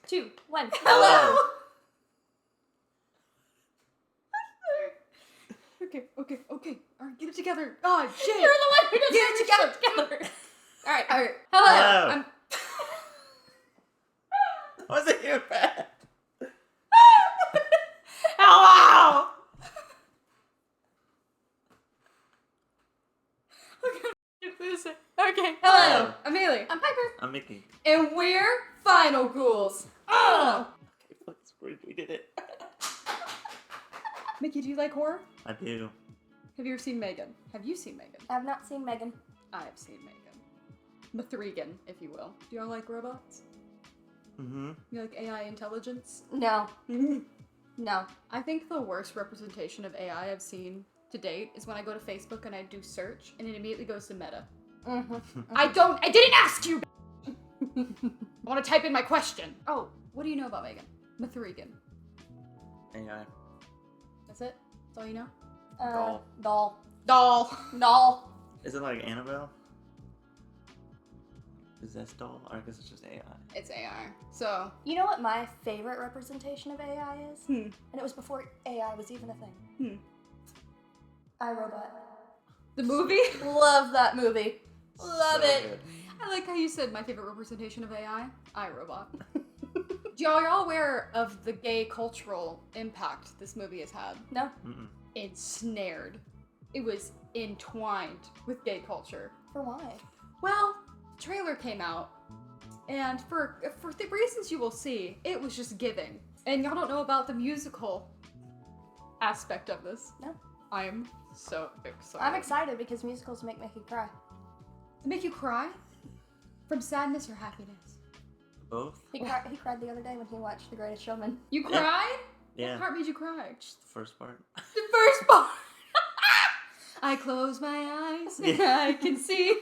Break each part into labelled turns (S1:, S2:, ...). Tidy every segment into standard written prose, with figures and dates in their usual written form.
S1: 2, 1.
S2: Hello!
S3: Okay. Alright, get it together. God, shit.
S1: You're the one who doesn't
S3: Get it
S1: get it together. Alright.
S3: Alright.
S1: Hello.
S2: Hello. Was it your bad?
S1: Hello.
S3: Okay, hello.
S2: Hello.
S3: I'm Haley.
S1: I'm Piper.
S2: I'm Mickey.
S3: And we're Final Ghouls. Oh!
S2: Okay, let's we did it.
S3: Mickey, do you like horror?
S2: I do.
S3: Have you ever seen M3GAN? Have you seen M3GAN?
S1: I've not seen Megan.
S3: I have seen M3GAN. M3GAN, if you will. Do y'all like robots?
S2: Mm-hmm.
S3: You like AI intelligence?
S1: No. No.
S3: I think the worst representation of AI I've seen to date is when I go to Facebook and I do search and it immediately goes to Meta. I didn't ask you! I want to type in my question. Oh, what do you know about M3GAN? M3GAN.
S2: AI.
S3: That's it? That's all you know?
S2: Doll.
S3: Doll.
S2: Is it like Annabelle? Is that doll? Or I guess it's just AI.
S3: It's AI. So,
S1: You know what my favorite representation of AI is?
S3: Hmm.
S1: And it was before AI was even a thing. iRobot.
S3: the movie?
S1: Love that movie. Love
S2: So
S1: it.
S2: good.
S3: I like how you said my favorite representation of AI. iRobot. Y'all aware of the gay cultural impact this movie has had?
S1: No?
S2: Mm-mm.
S3: Ensnared. It was entwined with gay culture.
S1: For why?
S3: Well, the trailer came out, and for the reasons you will see, it was just giving. And y'all don't know about the musical aspect of this.
S1: No.
S3: I'm so excited.
S1: I'm excited because musicals make Mickey cry.
S3: To make you cry? From sadness or happiness?
S2: Both?
S1: He cried the other day when he watched The Greatest Showman.
S3: You cried?
S2: Yeah.
S3: What part made you cry?
S2: Just the first part.
S3: The first part! I close my eyes and I can see.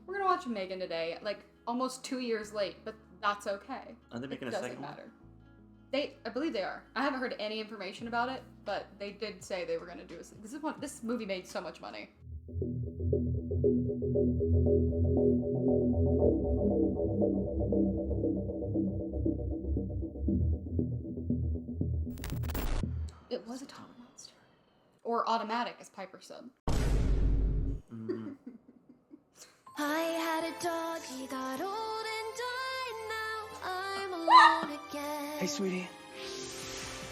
S3: We're gonna watch M3GAN today, like almost 2 years late, but that's okay.
S2: Are they making
S3: It
S2: a
S3: doesn't
S2: second one?
S3: matter. I believe they are. I haven't heard any information about it, but they did say they were gonna do a. This movie made so much money. It was a Tower Monster. Or automatic, as Piper said.
S2: Mm-hmm.
S4: I had a dog, he got old and died, now I'm alone again.
S5: Hey, sweetie.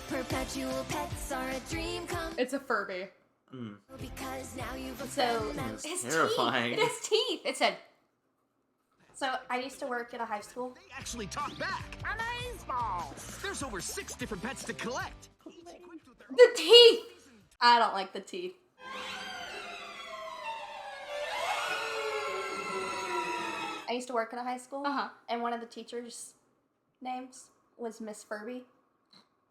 S4: Perpetual pets are a dream come
S3: It's a Furby.
S2: Mm.
S4: because now you've
S1: So,
S2: That's
S3: It's
S2: terrifying.
S3: teeth. It has teeth. It said,
S1: So, I used to work at a high school.
S5: They actually talk back. Amazeballs! There's over 6 different pets to collect.
S3: the teeth!
S1: I don't like the teeth. I used to work at a high school,
S3: Uh-huh.
S1: and one of the teachers' names was Miss Furby,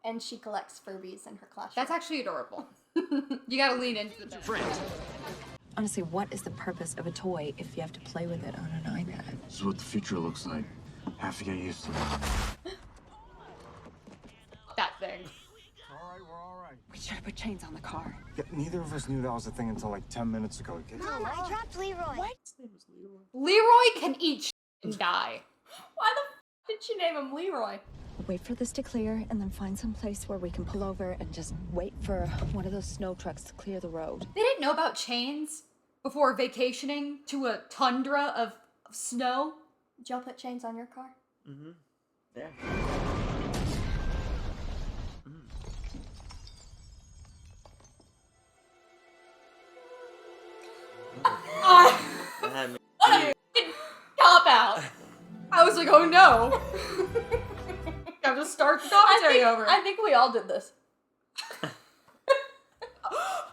S1: and she collects Furbies in her classroom.
S3: That's actually adorable. You gotta lean into the bit.
S5: Friends.
S6: Honestly, what is the purpose of a toy if you have to play with it on an iPad?
S7: This is what the future looks like. Have to get used to it.
S3: That thing.
S7: All right, we're all right.
S6: We should have put chains on the car.
S7: Yeah, neither of us knew that was a thing until like 10 minutes ago.
S4: Mom, I dropped Leroy. What?
S2: His name was Leroy.
S3: Leroy can eat and die.
S1: Why the f did she name him Leroy?
S6: Wait for this to clear and then find some place where we can pull over and just wait for one of those snow trucks to clear the road.
S3: They didn't know about chains before vacationing to a tundra of snow.
S1: Did y'all put chains on your car?
S2: Mm-hmm. Yeah. That had me.
S3: Cop out. I was like, oh no. Gotta just start the commentary over.
S1: I think we all did this.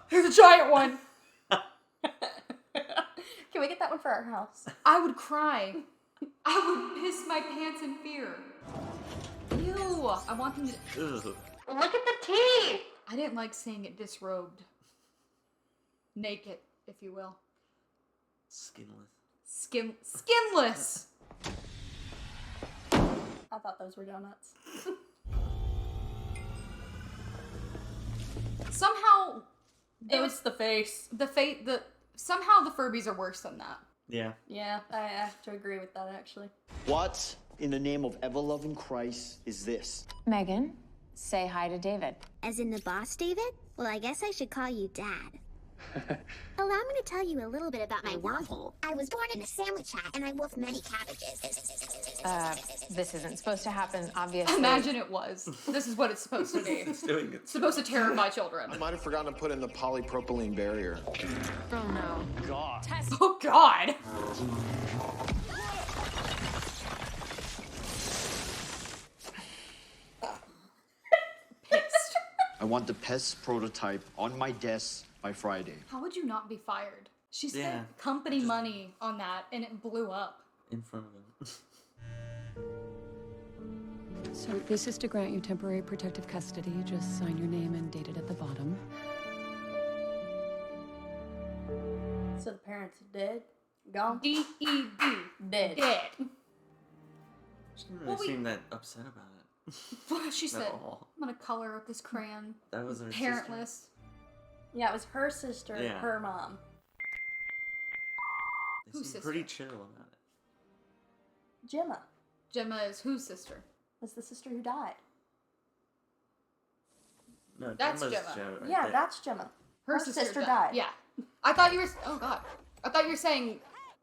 S3: Here's a giant one.
S1: Can we get that one for our house?
S3: I would cry. I would piss my pants in fear. Ew. I want them to.
S2: Ugh.
S1: Look at the teeth!
S3: I didn't like seeing it disrobed. Naked, if you will.
S2: Skinless.
S3: Skinless!
S1: I thought those were donuts.
S3: Somehow,
S1: It was the face.
S3: somehow the Furbies are worse than that.
S2: Yeah.
S1: Yeah, I have to agree with that actually.
S8: What in the name of ever-loving Christ is this?
S6: Megan, say hi to David.
S4: As in the boss, David? Well, I guess I should call you Dad. Allow me to tell you a little bit about my wormhole. I was born in a sandwich hat, and I wolfed many cabbages.
S6: This isn't supposed to happen, obviously.
S3: Imagine it was. This is what it's supposed to be.
S2: It's doing it.
S3: It's supposed to terrify children.
S9: I might have forgotten to put in the polypropylene barrier.
S6: Oh no.
S8: God.
S3: Oh God. Pissed.
S8: I want the PES prototype on my desk by Friday.
S3: How would you not be fired? She spent
S2: Yeah.
S3: company money on that and it blew up.
S2: In front of him.
S10: So this is to grant you temporary protective custody. Just sign your name and date it at the bottom.
S1: So the parents dead? Gone?
S3: D-E-D.
S1: Dead.
S3: Dead.
S2: She didn't really
S3: Well, we-
S2: seem that upset about it.
S3: She said,
S2: At all.
S3: I'm gonna color with this crayon.
S2: That was her
S3: Parentless.
S1: Yeah, it was her sister,
S2: Yeah.
S1: her mom.
S2: They
S3: Whose
S2: seemed
S3: sister?
S2: pretty chill about it.
S1: Gemma
S3: Gemma is whose sister?
S1: was the sister who died.
S2: No,
S3: That's
S2: Gemma's
S3: Gemma.
S2: Gemma right
S1: Yeah,
S2: there.
S1: that's Gemma.
S3: Her
S1: sister died.
S3: Yeah. I thought you were. Oh God. I thought you were saying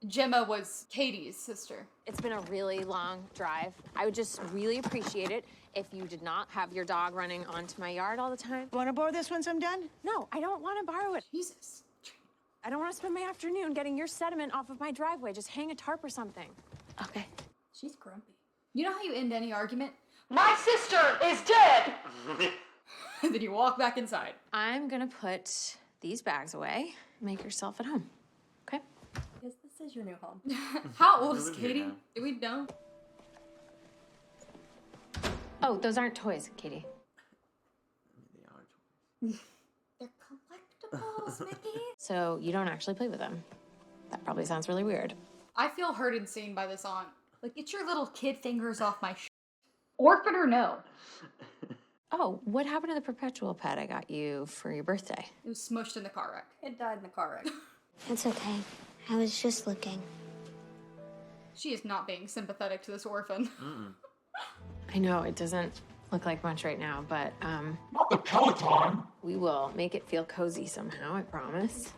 S3: Gemma was Katie's sister.
S11: It's been a really long drive. I would just really appreciate it if you did not have your dog running onto my yard all the time.
S12: Want to borrow this once I'm done?
S11: No, I don't want to borrow it.
S3: Jesus.
S11: I don't want to spend my afternoon getting your sediment off of my driveway. Just hang a tarp or something. Okay.
S1: She's grumpy.
S3: You know how you end any argument? My sister is dead! And then you walk back inside.
S11: I'm gonna put these bags away. Make yourself at home. Okay?
S1: Because this is your new home.
S3: How old
S2: We
S3: is
S2: live here
S3: Katie?
S2: now.
S3: Do we know?
S11: Oh, those aren't toys, Katie.
S2: They are toys.
S3: They're collectibles, Mickey.
S11: So you don't actually play with them. That probably sounds really weird.
S3: I feel heard and seen by this aunt. Like, get your little kid fingers off my Orphan or no?
S11: Oh, what happened to the perpetual pet I got you for your birthday?
S3: It was smushed in the car wreck.
S1: It died in the car wreck.
S4: It's okay. I was just looking.
S3: She is not being sympathetic to this orphan.
S11: I know, it doesn't look like much right now, but,
S7: Not the Peloton!
S11: we will make it feel cozy somehow, I promise.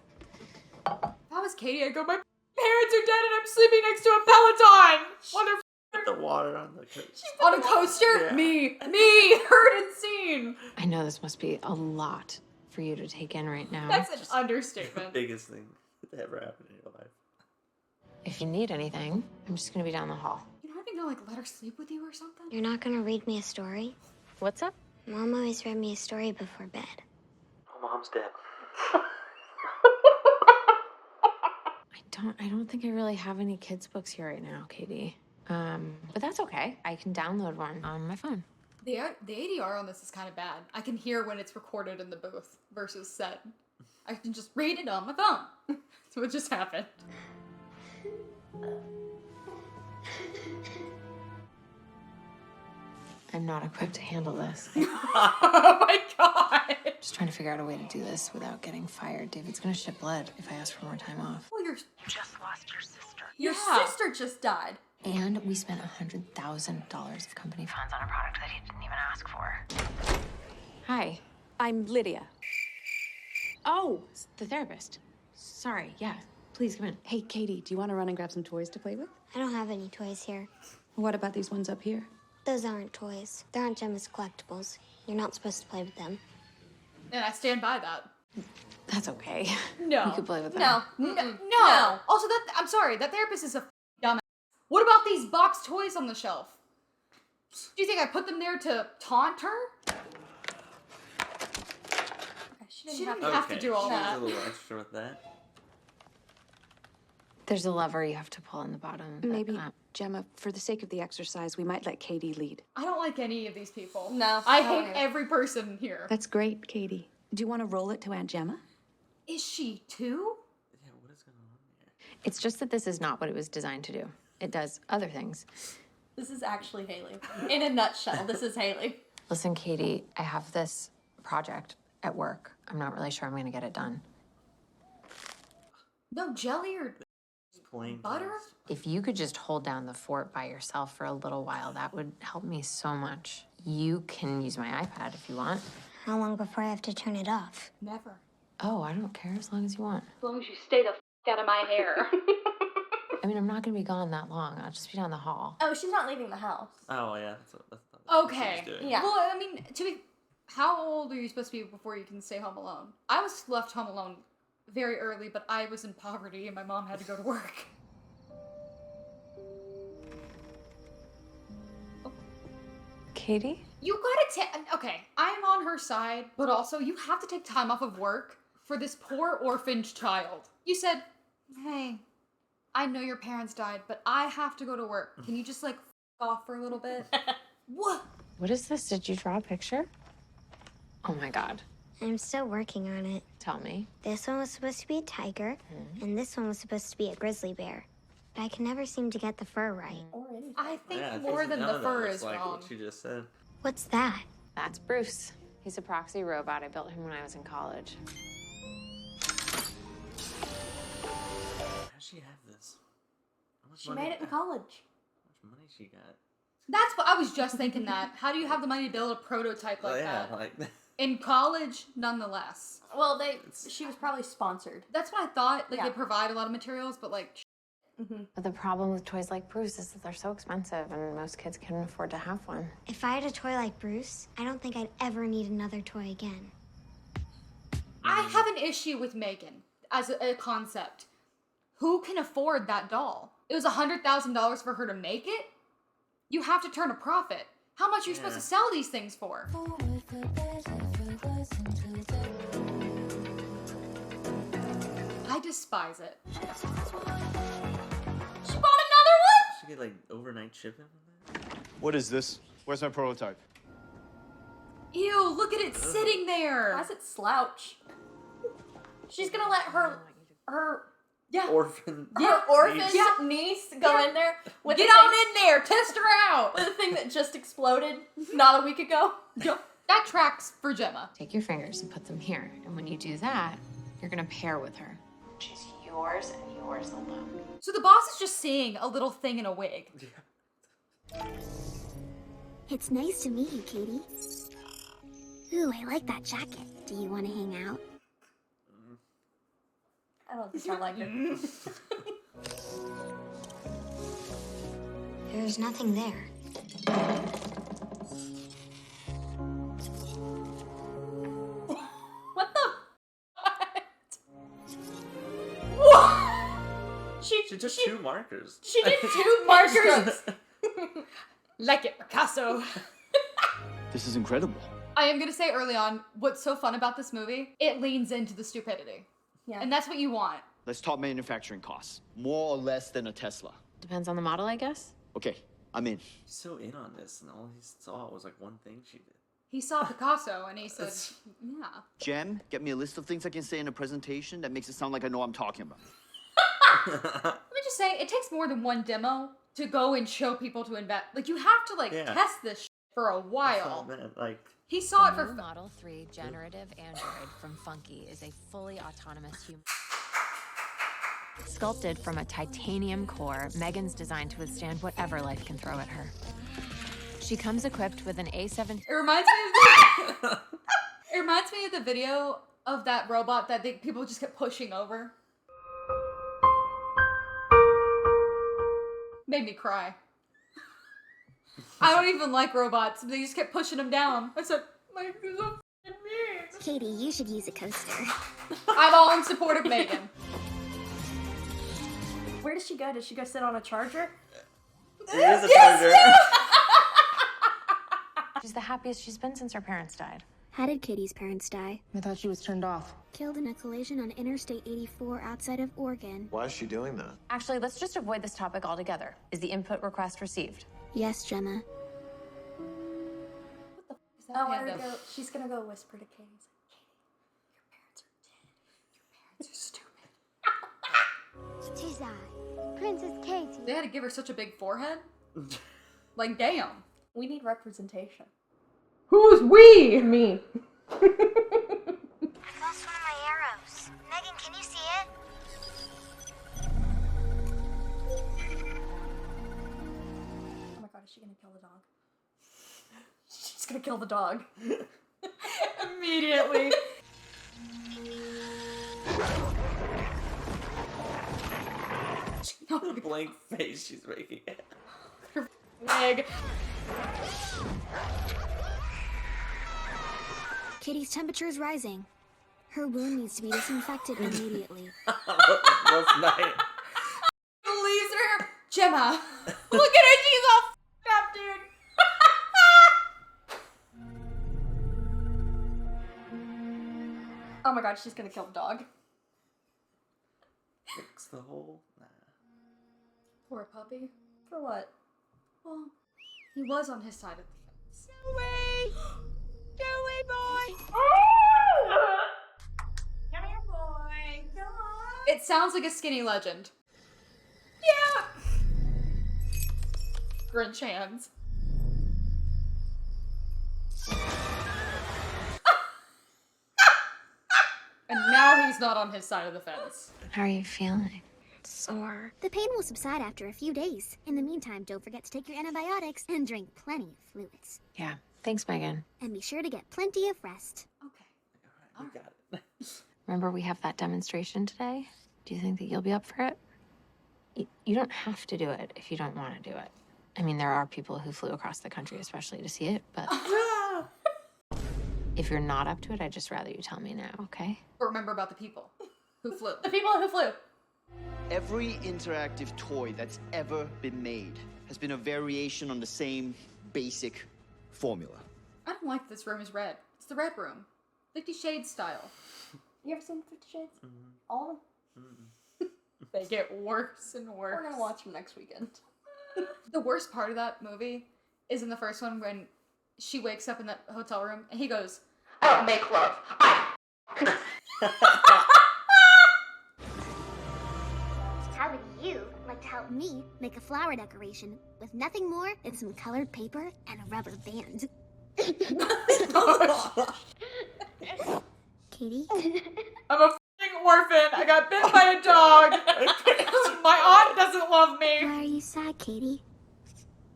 S3: If I was Katie, I'd go, my parents are dead and I'm sleeping next to a Peloton! Wonderful.
S2: Put the water on the coaster.
S3: On a coaster?
S2: Yeah.
S3: Me, heard and seen.
S11: I know this must be a lot for you to take in right now.
S3: That's an understatement.
S2: Biggest thing that ever happened in your life.
S11: If you need anything, I'm just gonna be down the hall.
S3: You're not even gonna like let her sleep with you or something?
S4: You're not gonna read me a story?
S11: What's up?
S4: Mom always read me a story before bed.
S2: Oh, Mom's dead.
S11: I don't think I really have any kids books here right now, Katie. But that's okay. I can download one on my phone.
S3: The ADR on this is kind of bad. I can hear when it's recorded in the booth versus set. I can just read it on my phone. That's what just happened.
S11: I'm not equipped to handle this.
S3: Oh my god!
S11: Just trying to figure out a way to do this without getting fired. David's gonna shit blood if I ask for more time off.
S3: Well,
S12: You just lost your sister.
S1: Your
S3: Yeah.
S1: sister just died.
S11: And we spent $100,000 of company funds
S12: On a product that he didn't even ask for.
S11: Hi.
S6: I'm Lydia.
S11: Oh, the therapist. Sorry, yeah. Please come in.
S10: Hey, Katie, do you want to run and grab some toys to play with?
S4: I don't have any toys here.
S10: What about these ones up here?
S4: Those aren't toys. They're Aunt Gemma's collectibles. You're not supposed to play with them.
S3: And I stand by that.
S11: That's okay.
S3: No.
S11: You could play with them.
S1: No.
S3: No. Also, I'm sorry. That therapist is a dumbass. What about these box toys on the shelf? Do you think I put them there to taunt her?
S1: She
S3: She
S1: didn't
S3: didn't have to do all
S2: she was
S3: that.
S2: a little extra with that.
S11: There's a lever you have to pull in the bottom. but,
S10: Maybe, Gemma, for the sake of the exercise, we might let Katie lead.
S3: I don't like any of these people.
S1: No,
S3: I
S1: I don't
S3: hate
S1: either.
S3: every person here.
S10: That's great, Katie. Do you want to roll it to Aunt Gemma?
S3: Is she too?
S2: Yeah, what is going on here?
S11: It's just that this is not what it was designed to do. It does other things.
S1: This is actually Haley. In a nutshell, this is Haley.
S11: Listen, Katie, I have this project at work. I'm not really sure I'm going to get it done.
S3: No jelly or
S2: Plain
S3: Butter?
S2: toast.
S11: If you could just hold down the fort by yourself for a little while, that would help me so much. You can use my iPad if you want.
S4: How long before I have to turn it off?
S3: Never.
S11: Oh, I don't care as long as you want.
S3: As long as you stay the out of my hair.
S11: I mean, I'm not gonna be gone that long. I'll just be down the hall.
S1: Oh, she's not leaving the house.
S2: Oh yeah, that's
S3: Okay.
S1: Yeah.
S3: Well, I mean, how old are you supposed to be before you can stay home alone? I was left home alone very early, but I was in poverty and my mom had to go to work.
S11: Katie?
S3: You gotta okay, I'm on her side, but also you have to take time off of work for this poor orphaned child. You said, hey, I know your parents died, but I have to go to work. Can you just like off for a little bit? What?
S11: What is this? Did you draw a picture? Oh my god.
S4: I'm still working on it.
S11: Tell me.
S4: This one was supposed to be a tiger, and this one was supposed to be a grizzly bear. But I can never seem to get the fur right.
S3: I think
S2: Yeah,
S3: more than
S2: none
S3: the
S2: of that
S3: fur
S2: looks
S3: is
S2: like
S3: wrong.
S2: what you just said.
S4: What's that?
S11: That's Bruce. He's a proxy robot. I built him when I was in college.
S2: How'd she have this? How much
S1: She
S2: money-
S1: made it in college.
S2: How much money she got?
S3: That's what I was just thinking that. How do you have the money to build a prototype like that?
S2: Like
S3: In college, nonetheless.
S1: Well, she was probably sponsored.
S3: That's what I thought. Like,
S1: Yeah.
S3: they provide a lot of materials, but like,
S11: But the problem with toys like Bruce is that they're so expensive and most kids can't afford to have one.
S4: If I had a toy like Bruce, I don't think I'd ever need another toy again.
S3: I have an issue with M3GAN as a concept. Who can afford that doll? It was $100,000 for her to make it? You have to turn a profit. How much are you supposed to sell these things for? I despise it. She bought another one?
S2: She get like overnight shipping on that?
S8: What is this? Where's my prototype?
S3: Ew, look at it sitting there.
S1: Why does it slouch? She's gonna let her
S2: Orphan.
S1: niece go in there with
S3: Get
S1: the
S3: on
S1: thing-
S3: in there, test her out.
S1: with the thing that just exploded not a week ago.
S3: That tracks for Gemma.
S11: Take your fingers and put them here. And when you do that, you're gonna pair with her. She's yours and yours alone.
S3: So the boss is just seeing a little thing in a wig.
S4: It's nice to meet you, Katie. Ooh, I like that jacket. Do you want to hang out?
S1: I don't think I like it.
S4: There's nothing there.
S1: What the? What?
S2: She took 2 markers.
S1: She did 2 markers.
S3: Like it, Picasso.
S8: This is incredible.
S3: I am gonna say early on, what's so fun about this movie, it leans into the stupidity.
S1: Yeah.
S3: And that's what you want.
S8: Let's talk manufacturing costs. More or less than a Tesla.
S11: Depends on the model, I guess.
S8: Okay, I'm in.
S2: She's so in on this, and all he saw was like one thing she did.
S3: He saw Picasso and he said, yeah.
S8: Gem, get me a list of things I can say in a presentation that makes it sound like I know what I'm talking about.
S3: Let me just say, it takes more than one demo to go and show people to invest. Like, you have to, like, test this for a while.
S2: Like,
S3: he saw it
S13: The
S3: for...
S13: new Model 3 generative android from Funky is a fully autonomous human. Sculpted from a titanium core, M3GAN's designed to withstand whatever life can throw at her. She comes equipped with an A7.
S3: It reminds me of the video of that robot that people just kept pushing over. Made me cry. I don't even like robots. They just kept pushing them down. I said, like, this is so f***ing mean.
S4: Katie, you should use a coaster.
S3: I'm all in support of M3GAN.
S1: Where does she go? Does she go sit on a charger?
S2: There is a charger.
S13: She's the happiest she's been since her parents died.
S4: How did Katie's parents die?
S6: I thought she was turned off.
S4: Killed in a collision on Interstate 84 outside of Oregon.
S9: Why is she doing that?
S13: Actually, let's just avoid this topic altogether. Is the input request received?
S4: Yes, Gemma.
S1: I want her to go. She's gonna go whisper to Katie. Katie, your parents are dead. Your parents are stupid.
S4: Tizai, Princess Katie.
S3: They had to give her such a big forehead. Like, damn.
S1: We need representation.
S3: Who's we? Me.
S4: I lost one of my arrows. M3GAN, can you see it?
S1: is she gonna kill the dog? She's gonna kill the dog.
S3: Immediately.
S2: The blank face she's making.
S3: Her leg.
S4: Kitty's temperature is rising. Her wound needs to be disinfected immediately.
S2: Last night.
S3: Laser. Gemma. Look at her. She's all f***ed up, dude.
S1: Oh my god, she's gonna kill the dog.
S2: Fix the hole. Nah.
S3: Poor puppy.
S1: For what?
S3: Well, he was on his side of the fence.
S12: Joey! Joey boy! Come here, boy. Come on.
S3: It sounds like a skinny legend. Yeah! Grinch hands. And now he's not on his side of the fence.
S13: How are you feeling?
S4: Sore. The pain will subside after a few days. In the meantime, don't forget to take your antibiotics and drink plenty of fluids.
S13: Yeah. Thanks, Megan.
S4: And be sure to get plenty of rest.
S3: Okay.
S2: You got it.
S13: Remember we have that demonstration today? Do you think that you'll be up for it? You don't have to do it if you don't want to do it. I mean, there are people who flew across the country especially to see it, but if you're not up to it, I'd just rather you tell me now, okay?
S3: But remember about the people who flew.
S1: The people who flew.
S8: Every interactive toy that's ever been made has been a variation on the same basic formula.
S3: I don't like this room is red. It's the red room. 50 Shades style.
S1: You ever seen 50 Shades? All of them?
S3: They get worse and worse.
S1: We're gonna watch them next weekend.
S3: The worst part of that movie is in the first one when she wakes up in that hotel room and he goes, I don't make love.
S4: How would you like to help me make a flower decoration with nothing more than some colored paper and a rubber band? Katie?
S3: I'm a f***ing orphan. I got bit by a dog. My aunt doesn't love me.
S4: Why are you sad, Katie?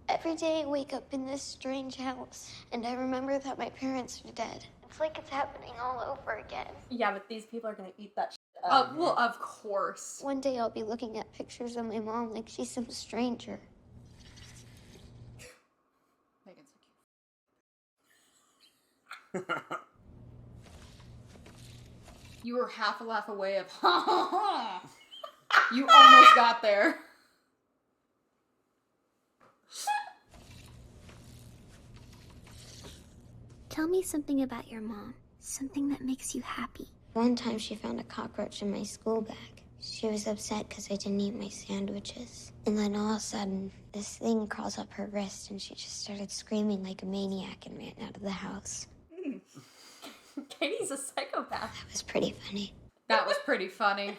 S14: Every day I wake up in this strange house, and I remember that my parents are dead. It's like it's happening all over again.
S1: Yeah, but these people are gonna eat that shit
S3: Well, of course.
S14: One day I'll be looking at pictures of my mom like she's some stranger.
S3: Megan's so cute. You were half a laugh away of ha ha ha. You almost got there.
S4: Tell me something about your mom. Something that makes you happy.
S14: One time she found a cockroach in my school bag. She was upset because I didn't eat my sandwiches. And then all of a sudden, this thing crawls up her wrist and she just started screaming like a maniac and ran out of the house.
S1: Katie's a psychopath.
S14: That was pretty funny.
S3: That was pretty funny.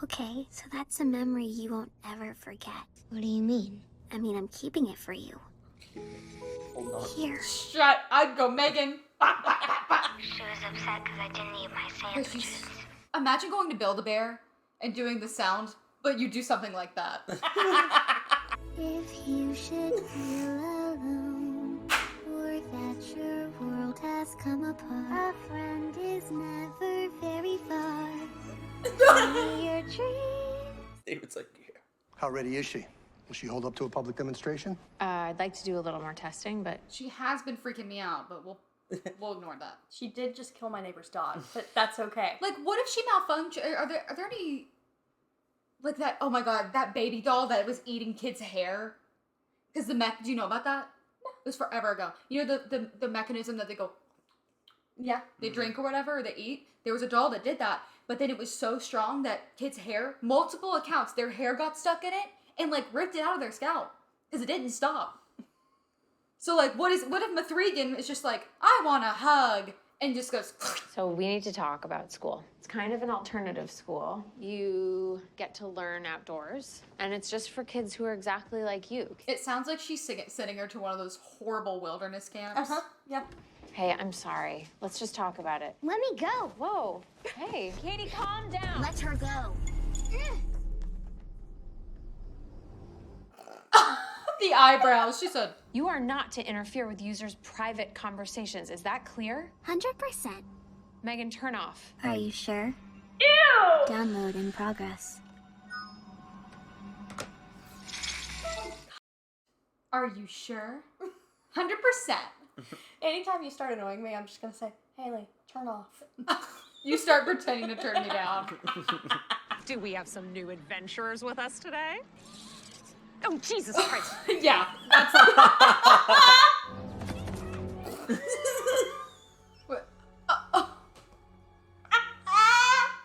S4: Okay, so that's a memory you won't ever forget.
S14: What do you mean?
S4: I mean, I'm keeping it for you.
S2: Hold on.
S4: Here.
S3: Shut. I'd go, Megan.
S14: She was upset because I didn't eat my sandwiches.
S3: Imagine going to Build-A-Bear and doing the sound, but you do something like that.
S4: If you should feel alone, or that your world has come apart, a friend is never very far. Only your dreams.
S2: David's like, yeah.
S15: How ready is she? Will she hold up to a public demonstration?
S13: I'd like to do a little more testing, but
S3: She has been freaking me out, but we'll ignore that.
S1: She did just kill my neighbor's dog, but that's okay.
S3: Like, what if she malfunctioned? Are there any, like that? Oh my god, that baby doll that was eating kids' hair. Because do you know about that? It was forever ago. You know the mechanism that they go,
S1: Yeah.
S3: they drink or whatever, or they eat. There was a doll that did that, but then it was so strong that kids' hair, multiple accounts, their hair got stuck in it and like ripped it out of their scalp because it didn't stop. So like, what if M3GAN is just like, I want a hug, and just goes.
S13: So we need to talk about school. It's kind of an alternative school. You get to learn outdoors, and it's just for kids who are exactly like you.
S3: It sounds like she's sending her to one of those horrible wilderness camps.
S1: Yeah.
S13: Hey, I'm sorry. Let's just talk about it.
S4: Let me go.
S13: Whoa. Hey. Katie, calm down.
S4: Let her go.
S3: The eyebrows. She said,
S13: You are not to interfere with users' private conversations. Is that clear?
S4: 100%.
S13: Megan, turn off.
S4: Are you sure?
S12: Ew!
S4: Download in progress.
S3: Are you sure? 100%.
S1: Anytime you start annoying me, I'm just gonna say, Haley, turn off.
S3: You start pretending to turn me down.
S12: Do we have some new adventurers with us today? Oh, Jesus Christ.
S3: Yeah, that's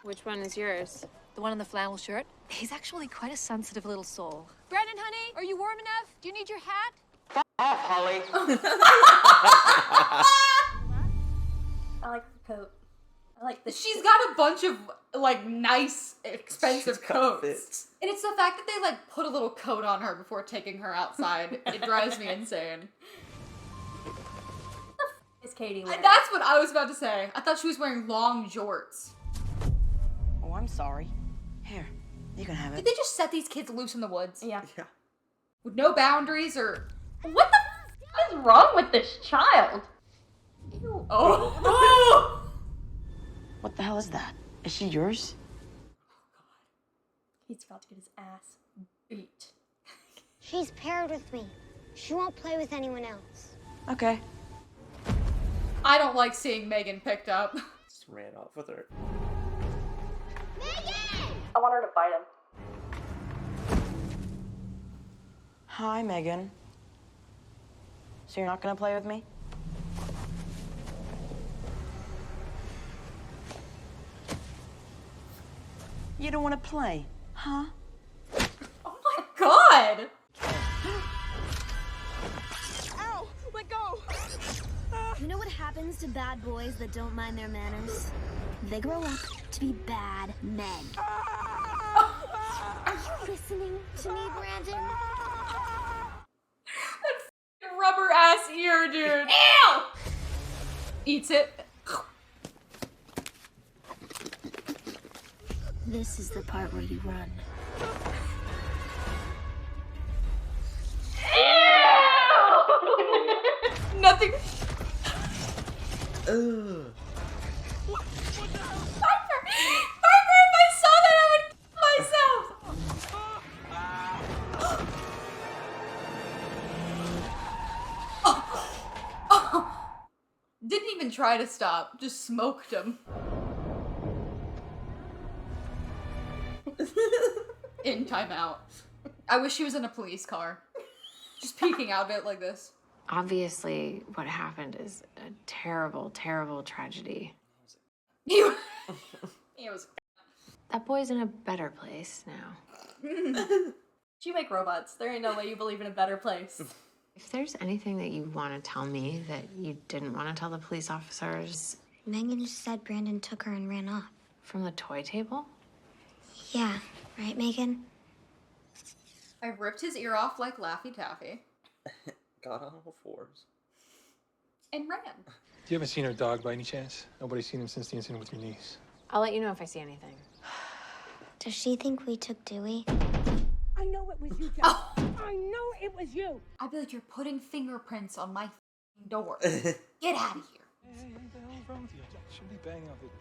S6: Which one is yours? The one in the flannel shirt? He's actually quite a sensitive little soul. Brandon, honey, are you warm enough? Do you need your hat?
S2: Off, Holly.
S1: I like the coat. I like the.
S3: She's got a bunch of like nice, expensive
S2: She's got
S3: coats.
S2: fits.
S3: And it's the fact that they like put a little coat on her before taking her outside. It drives me insane.
S1: Is Katie wearing?
S3: That's what I was about to say. I thought she was wearing long jorts.
S16: Oh, I'm sorry. Here, you can have
S3: Did
S16: it.
S3: they just set these kids loose in the woods?
S1: Yeah.
S3: With no boundaries or...
S1: What is wrong with this child?
S3: Ew. Oh.
S16: What the hell is that? Is she yours?
S1: He's about to get his ass beat.
S14: She's paired with me. She won't play with anyone else.
S16: Okay.
S3: I don't like seeing Megan picked up.
S2: Just ran off with her.
S1: I want her to bite him.
S16: Hi, Megan. So you're not gonna play with me? You don't want to play, huh?
S3: Oh my god!
S12: Ow! Let go!
S4: You know what happens to bad boys that don't mind their manners? They grow up to be bad men. Are you listening to me, Brandon?
S3: That rubber ass ear, dude. Ew! Eats it.
S4: This is the part where you run.
S3: Nothing.
S2: Ugh.
S3: Piper, if I saw that, I would kill myself. Didn't even try to stop, just smoked him. In timeout. I wish she was in a police car. Just peeking out of it like this.
S11: Obviously, what happened is a terrible, terrible tragedy.
S3: He was.
S11: That boy's in a better place now.
S1: You make robots. There ain't no way you believe in a better place.
S11: If there's anything that you want to tell me that you didn't want to tell the police officers...
S14: Megan just said Brandon took her and ran off.
S11: From the toy table?
S14: Yeah, right, Megan?
S3: I ripped his ear off like Laffy Taffy.
S2: Got on all fours.
S3: And ran.
S17: You haven't seen her dog by any chance? Nobody's seen him since the incident with your niece.
S11: I'll let you know if I see anything.
S14: Does she think we took Dewey?
S12: I know it was you, Gemma. I know it was you.
S3: I'd be like, you're putting fingerprints on my door. Get out of here.
S17: Hey, what the hell's wrong with you? Shouldn't be banging on people.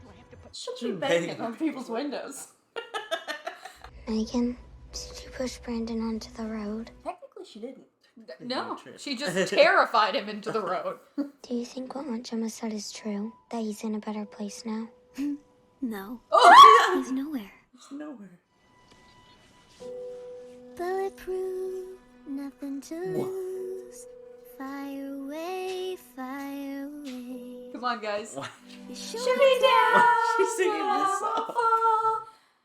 S1: Should be banging on people's windows.
S14: Megan, did you push Brandon onto the road?
S1: Technically, she didn't.
S3: No, she just terrified him into the road.
S14: Do you think what Aunt Gemma said is true? That he's in a better place now?
S4: No.
S3: Oh!
S4: He's nowhere.
S2: It's nowhere.
S4: Bulletproof, nothing to lose. Fire away, fire away.
S3: Come on, guys.
S2: What?
S4: You
S1: Shoot me down.
S2: She's singing this song.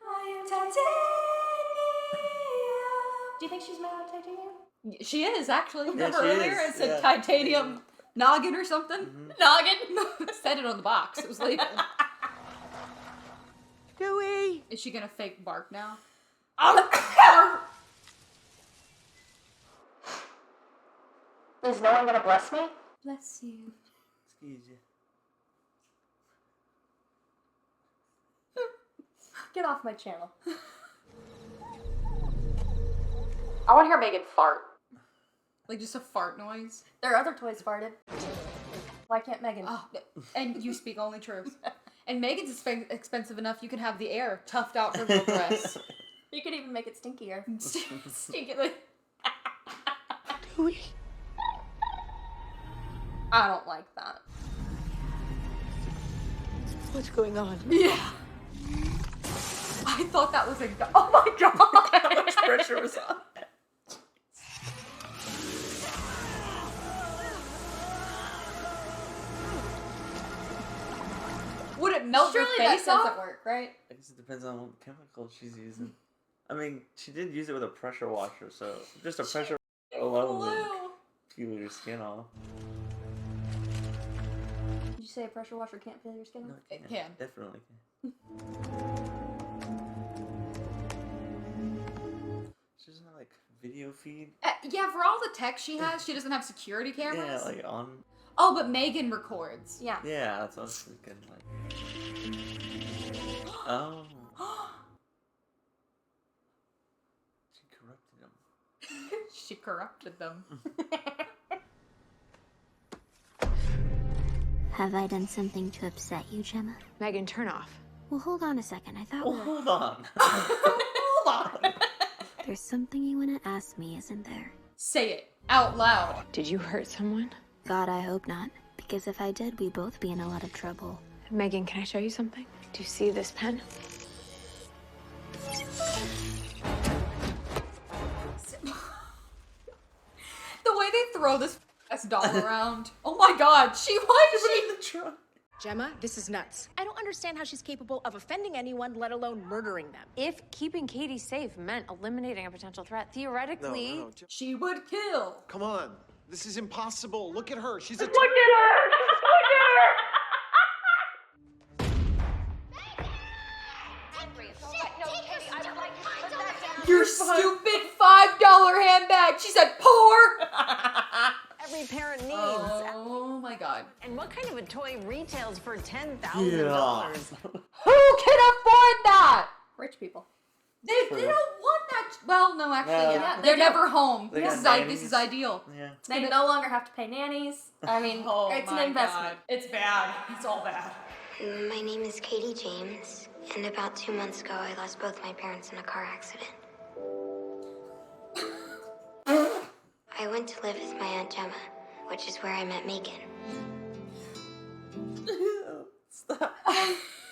S1: I am titanium. Do you think she's made out of titanium?
S3: She is, actually.
S2: Yeah,
S3: Remember
S2: she
S3: earlier
S2: is,
S3: it said
S2: yeah.
S3: titanium noggin or something?
S2: Mm-hmm.
S3: Noggin? It said it on the box. It was labeled.
S12: Dewey!
S3: Is she gonna fake bark now?
S1: Is no one gonna bless me?
S3: Bless you.
S2: Excuse you.
S1: Get off my channel.
S3: I want to hear Megan fart. Like just a fart noise.
S1: Their other toys farted. Why can't Megan?
S3: Oh, and you speak only truth. And Megan's expensive enough. You can have the air toughed out her little dress.
S1: You could even make it stinkier.
S3: Stinky.
S1: I don't like that.
S16: What's going on?
S3: Yeah. I thought that was a. Oh my god!
S2: How much pressure was on?
S3: Would it melt
S1: Surely
S3: your face
S1: that
S3: off?
S1: doesn't work, right?
S2: I guess it depends on what chemical she's using. I mean, she did use it with a pressure washer, so just a pressure alone would peel your skin off.
S1: Did you say a pressure washer can't peel your skin off?
S2: No, it can. Definitely can. She doesn't have like video feed.
S3: Yeah, for all the tech she has, she doesn't have security cameras.
S2: Yeah, like on.
S3: Oh, but Megan records.
S1: Yeah.
S2: Yeah, that's what I was thinking. Like. Oh. She corrupted them.
S3: She corrupted them.
S14: Have I done something to upset you, Gemma?
S13: Megan, turn off.
S14: Well, hold on a second. I thought
S2: Oh,
S14: we were...
S2: hold on.
S3: Hold on.
S14: There's something you want to ask me, isn't there?
S3: Say it out loud.
S13: Did you hurt someone?
S14: God, I hope not. Because if I did, we'd both be in a lot of trouble.
S13: Megan, can I show you something? Do you see this pen?
S3: The way they throw this doll around. Oh my god, she was
S2: in the truck.
S18: Gemma, this is nuts. I don't understand how she's capable of offending anyone, let alone murdering them.
S11: If keeping Katie safe meant eliminating a potential threat, theoretically,
S9: No.
S3: she would kill.
S9: Come on. This is impossible. Look at her. She's a...
S3: Look at her! Your stupid $5 handbag. She said poor.
S18: Every parent needs.
S3: Oh my god.
S18: And what kind of a toy retails for $10,000?
S3: Who can afford that?
S1: Rich people.
S3: They don't want that. Well, no, actually,
S2: No.
S3: yeah. They're never home.
S2: They
S3: This
S2: got
S3: is
S2: nannies.
S3: ideal.
S2: Yeah.
S1: They no longer have to pay nannies. I mean, it's an investment.
S3: It's bad. It's all bad.
S14: My name is Katie James, and about 2 months ago, I lost both my parents in a car accident. I went to live with my Aunt Gemma, which is where I met Megan.
S2: Stop.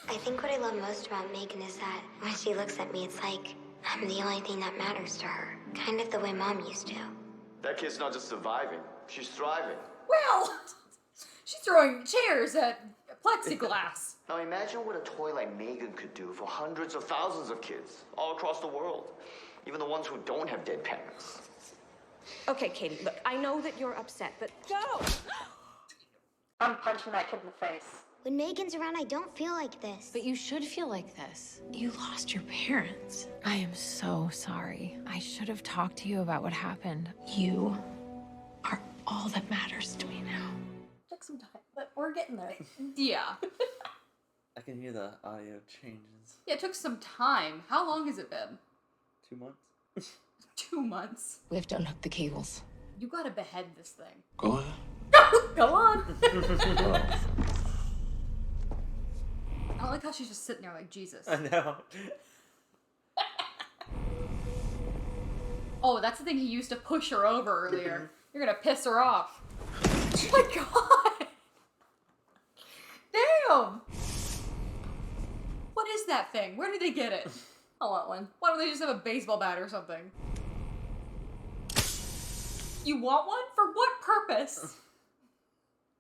S14: I think what I love most about Megan is that when she looks at me, it's like I'm the only thing that matters to her. Kind of the way Mom used to.
S19: That kid's not just surviving, she's thriving.
S3: Well, she's throwing chairs at plexiglass.
S19: Now imagine what a toy like Megan could do for hundreds of thousands of kids all across the world. Even the ones who don't have dead parents.
S18: Okay, Katie, look, I know that you're upset, but go!
S1: I'm punching that kid in the face.
S14: When Megan's around, I don't feel like this.
S13: But you should feel like this. You lost your parents. I am so sorry. I should have talked to you about what happened. You are all that matters to me now.
S1: Took some time, but we're getting there.
S3: Yeah.
S2: I can hear the audio changes.
S3: Yeah, it took some time. How long has it been?
S2: 2 months.
S3: 2 months.
S10: We have to unhook the cables.
S3: You gotta behead this thing.
S7: Go ahead.
S1: Go on.
S3: I don't like how she's just sitting there like Jesus.
S2: I know.
S3: Oh, that's the thing he used to push her over earlier. You're gonna piss her off. Oh my god! Damn! What is that thing? Where did they get it?
S1: I want one.
S3: Why don't they just have a baseball bat or something? You want one? For what purpose?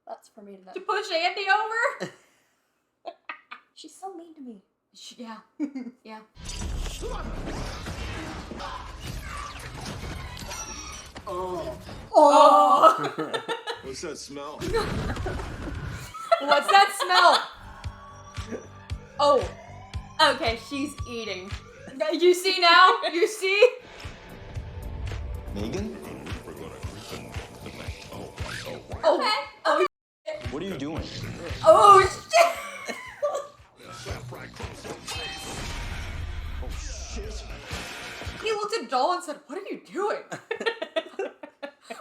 S1: That's for me to know.
S3: To push Andy over?
S1: She's so mean to me.
S3: Yeah. Yeah.
S9: Oh.
S3: Oh!
S9: What's that smell?
S3: What's that smell? Oh.
S1: Okay, she's eating.
S3: You see now? You see?
S19: Megan?
S3: Oh. Oh.
S19: What are you doing?
S3: Oh shit!
S9: Oh shit.
S3: He looked at Doll and said, "What are you doing?"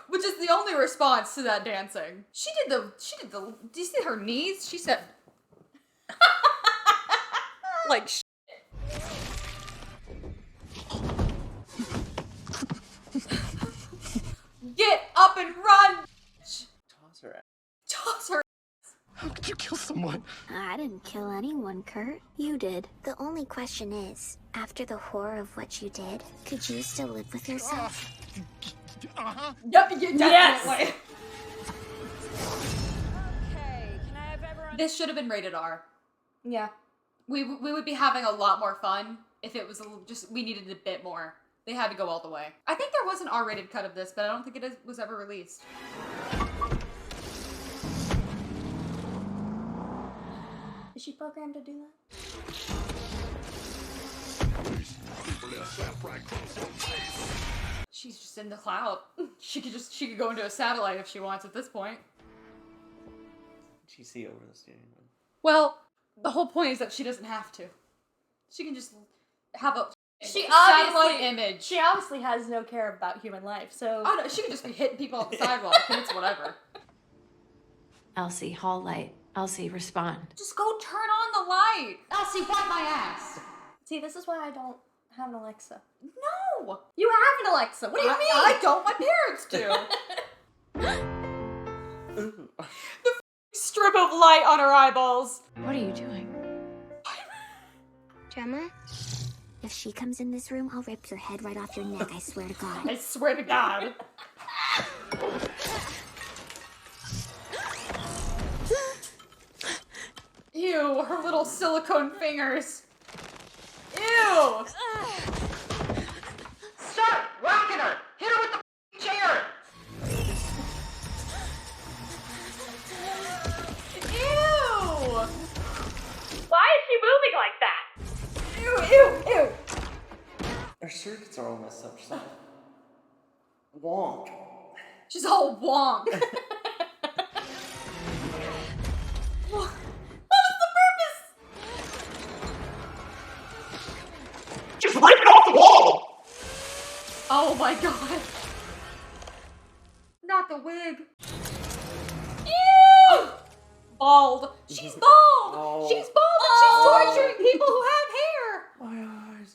S3: Which is response to that dancing. She did the, do you see her knees? She said, like, get up and run!
S2: Toss her.
S3: Toss her.
S9: How could you kill someone?
S14: I didn't kill anyone, Kurt. You did. The only question is, after the horror of what you did, could you still live with yourself?
S9: Uh-huh.
S3: Yep, definitely.
S18: Yes.
S12: Okay, can I have everyone?
S3: This should have been rated R.
S1: Yeah.
S3: We would be having a lot more fun if it was just, we needed a bit more. They had to go all the way. I think there was an R-rated cut of this, but I don't think it was ever released.
S1: Is she programmed to do that?
S3: She's just in the cloud. She could go into a satellite if she wants at this point.
S2: She see over the steering wheel.
S3: Well, the whole point is that she doesn't have to. She can just have a satellite
S1: obviously-
S3: image.
S1: She obviously has no care about human life, so...
S3: Oh no, she could just be hitting people on the sidewalk and it's whatever.
S13: Elsie, hall light. Elsie, respond.
S3: Just go turn on the light. Elsie, wipe my ass.
S1: See, this is why I don't have an Alexa.
S3: No!
S1: You have an Alexa! What do you mean?
S3: I don't, my parents do. The strip of light on her eyeballs.
S13: What are you doing?
S14: Gemma, if she comes in this room, I'll rip your head right off your neck, I swear to God.
S3: I swear to God. Ew, her little silicone fingers. Ew!
S5: Stop rocking her! Hit her with the chair!
S3: Ew!
S12: Why is she moving like that?
S3: Ew, ew, ew!
S2: Her circuits are all messed up. She's like, wonk.
S3: She's all wonk. What was the purpose?
S5: Just rip it off the wall!
S3: Oh my god. Not the wig. Ew! Bald. She's bald!
S2: Oh.
S3: She's bald and she's torturing people who have hair!
S2: My eyes.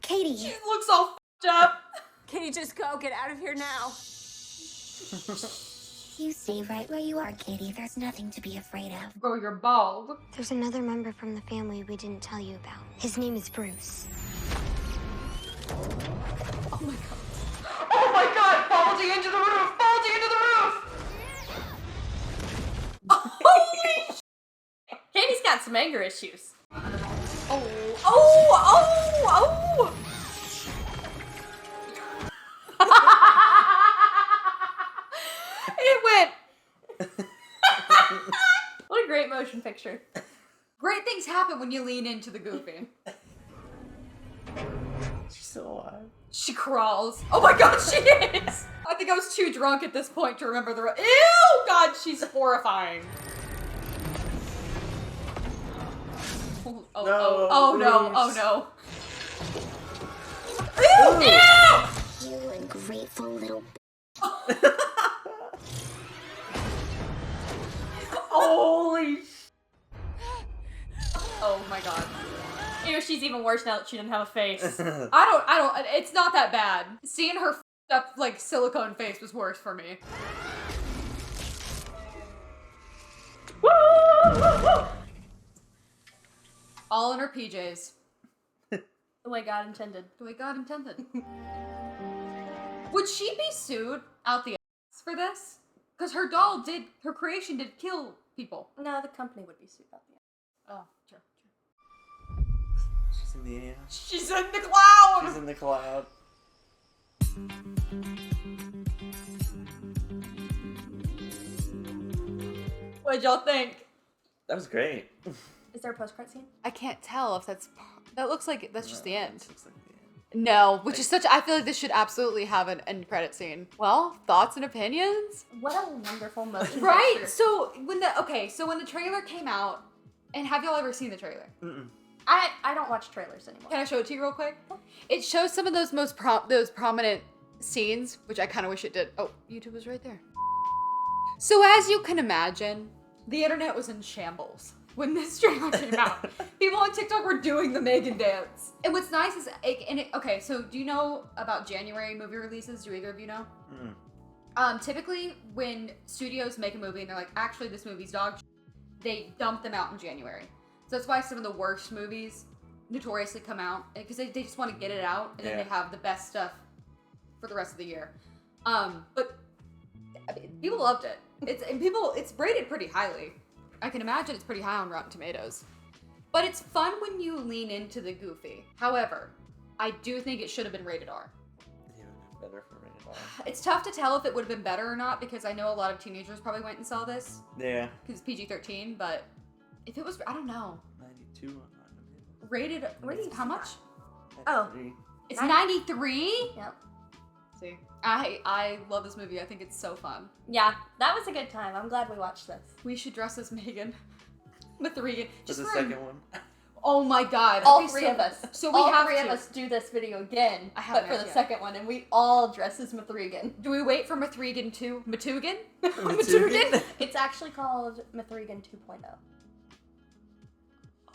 S14: Katie.
S3: She looks all f***ed up.
S12: Can you just go? Get out of here now.
S14: You stay right where you are, Katie. There's nothing to be afraid of.
S3: Bro, you're bald.
S14: There's another member from the family we didn't tell you about. His name is Bruce.
S3: Oh my god.
S5: Oh my god! Baldy into the roof! Baldy into the roof!
S3: Holy sh**.
S1: Katie's got some anger issues.
S3: Oh, oh, oh, oh! It went.
S1: What a great motion picture.
S3: Great things happen when you lean into the goofy.
S2: She's still alive.
S3: She crawls. Oh my god, she is! I think I was too drunk at this point to remember the Ew! God, she's horrifying. Oh, oh,
S2: No,
S3: oh, no,
S2: Bruce.
S3: oh no. Ew! Ew!
S14: You ungrateful little
S3: Holy oh my god.
S1: Ew, she's even worse now that she didn't have a face.
S3: I don't, it's not that bad. Seeing her f***ed up, like, silicone face was worse for me. All in her PJs.
S1: The way God intended.
S3: The way God intended. Would she be sued out the ass for this? Because her doll did, her creation did kill people.
S1: No, the company would be sued out the
S3: Oh, true.
S2: She's in the air.
S3: She's in the cloud!
S2: She's in the cloud.
S1: What'd y'all think?
S2: That was great.
S1: Is there a post-credit scene?
S3: I can't tell if that's, that looks like, that's just the end.
S2: Looks like the end.
S3: No, which is such, I feel like this should absolutely have an end credit scene. Well, thoughts and opinions?
S1: What a wonderful motion
S3: Right?
S1: picture.
S3: So when the trailer came out, and have y'all ever seen the trailer?
S2: Mm-mm.
S1: I don't watch trailers anymore.
S3: Can I show it to you real quick? It shows some of those those prominent scenes, which I kind of wish it did. Oh, YouTube was right there. So as you can imagine, the internet was in shambles when this trailer came out. People on TikTok were doing the M3GAN dance. And what's nice is, okay, so do you know about January movie releases? Do either of you know? Typically, when studios make a movie and they're like, actually, this movie's dog shit, they dump them out in January. So that's why some of the worst movies notoriously come out, because they just want to get it out, and then they have the best stuff for the rest of the year. But I mean, people loved it. It's rated pretty highly. I can imagine it's pretty high on Rotten Tomatoes. But it's fun when you lean into the goofy. However, I do think it should have been rated R.
S2: Yeah, better for rated R.
S3: It's tough to tell if it would have been better or not, because I know a lot of teenagers probably went and saw this.
S2: Yeah.
S3: Because it's PG-13, but if it was, I don't know.
S2: 92 on Rotten
S3: Rated how much?
S2: Tomatoes.
S3: It's 93?
S1: Yep.
S3: See, I love this movie. I think it's so fun.
S1: Yeah, that was a good time. I'm glad we watched this.
S3: We should dress as M3GAN. M3GAN.
S2: For the second one.
S3: Oh my god.
S1: All three of us.
S3: So we
S1: all
S3: have
S1: three
S3: to.
S1: of us do this video again,
S3: have
S1: but for
S3: an
S1: the
S3: idea.
S1: second one, and we all dress as M3GAN.
S3: Do we wait for M3GAN 2? M2GAN?
S2: M2GAN?
S1: It's actually called M3GAN 2.0.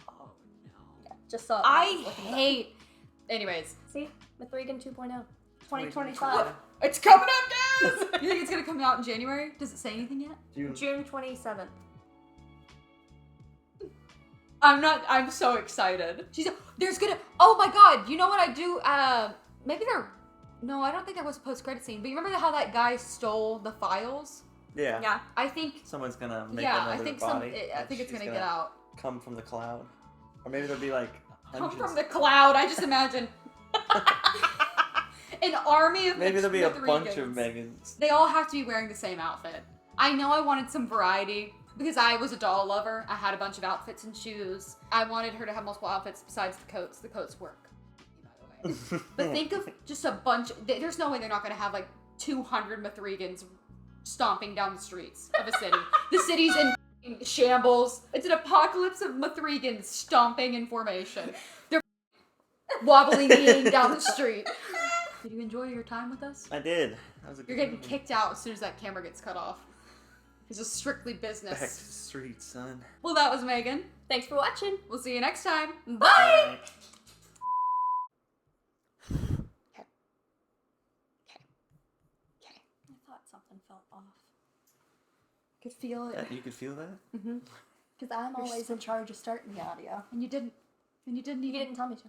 S2: Oh, no.
S1: Yeah, just saw it.
S3: I hate... Anyways.
S1: See? M3GAN 2.0. 2025.
S3: It's coming up, guys! You think it's gonna come out in January? Does it say anything yet?
S1: June 27th.
S3: I'm so excited. There's gonna, oh my god, you know what I do? No, I don't think that was a post-credit scene, but you remember how that guy stole the files?
S2: Yeah.
S1: Yeah.
S3: I think
S2: Someone's gonna make
S3: I
S2: another
S3: think
S2: body.
S3: I think it's gonna get out.
S2: Come from the cloud. Or maybe there'll be like
S3: Come
S2: hundreds.
S3: from the cloud, I just imagine. An army of
S2: Maybe there'll be a bunch of
S3: M3GANs.
S2: M3GANs.
S3: They all have to be wearing the same outfit. I know I wanted some variety because I was a doll lover. I had a bunch of outfits and shoes. I wanted her to have multiple outfits besides the coats. The coats work, by the way. But think of just a bunch. There's no way they're not going to have like 200 M3GANs stomping down the streets of a city. The city's in shambles. It's an apocalypse of M3GANs stomping in formation. They're wobbling down the street. Did you enjoy your time with us?
S2: I did. That was a good
S3: You're getting
S2: movie.
S3: kicked out as soon as that camera gets cut off. It's just strictly business.
S2: Back to the streets, son.
S3: Well, that was M3GAN.
S1: Thanks for watching.
S3: We'll see you next time. Bye!
S2: Bye.
S1: I thought something felt off. Could feel it.
S2: You could feel that?
S1: Mm-hmm. Because I'm always in charge of starting the audio.
S3: And you didn't. And you didn't even.
S1: You didn't tell me to.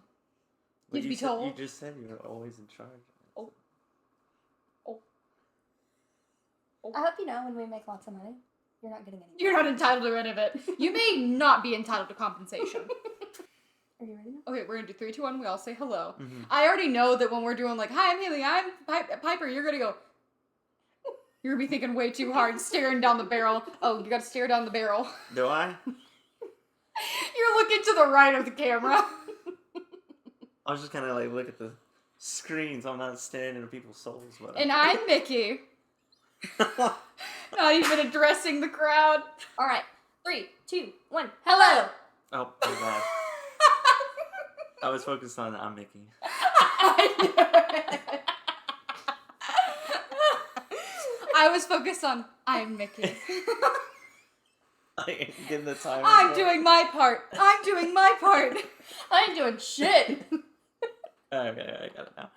S2: But
S3: You'd be
S2: said,
S3: told.
S2: You just said you were always in charge.
S3: Oh.
S1: I hope you know when we make lots of money, you're not getting any.
S3: You're not entitled to any of it. You may not be entitled to compensation.
S1: Are you ready now?
S3: Okay, we're gonna do 3, 2, 1. We all say hello.
S2: Mm-hmm.
S3: I already know that when we're doing like, hi, I'm Haley, I'm Piper, you're gonna go. You're gonna be thinking way too hard, staring down the barrel. Oh, you gotta stare down the barrel.
S2: Do I?
S3: You're looking to the right of the camera.
S2: I was just kind of like look at the screen, so I'm not staring into people's souls. But
S3: And I'm Mickey. Not even addressing the crowd.
S1: All right. 3, 2, 1. Hello.
S2: Oh my god. I was focused on I'm Mickey.
S3: I was focused on I'm Mickey.
S2: I ain't getting the time.
S3: I'm doing my part. I'm doing my part.
S1: I ain't doing shit.
S2: Okay, I got it now.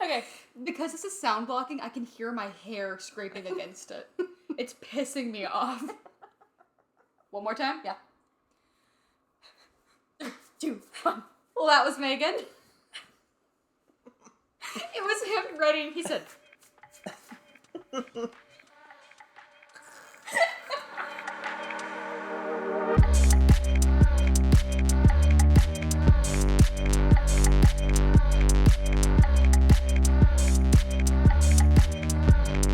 S3: Okay, because this is sound blocking, I can hear my hair scraping against it. It's pissing me off. One more time?
S1: Yeah. 3, 2, 1.
S3: Well, that was M3GAN. It was him ready. He said...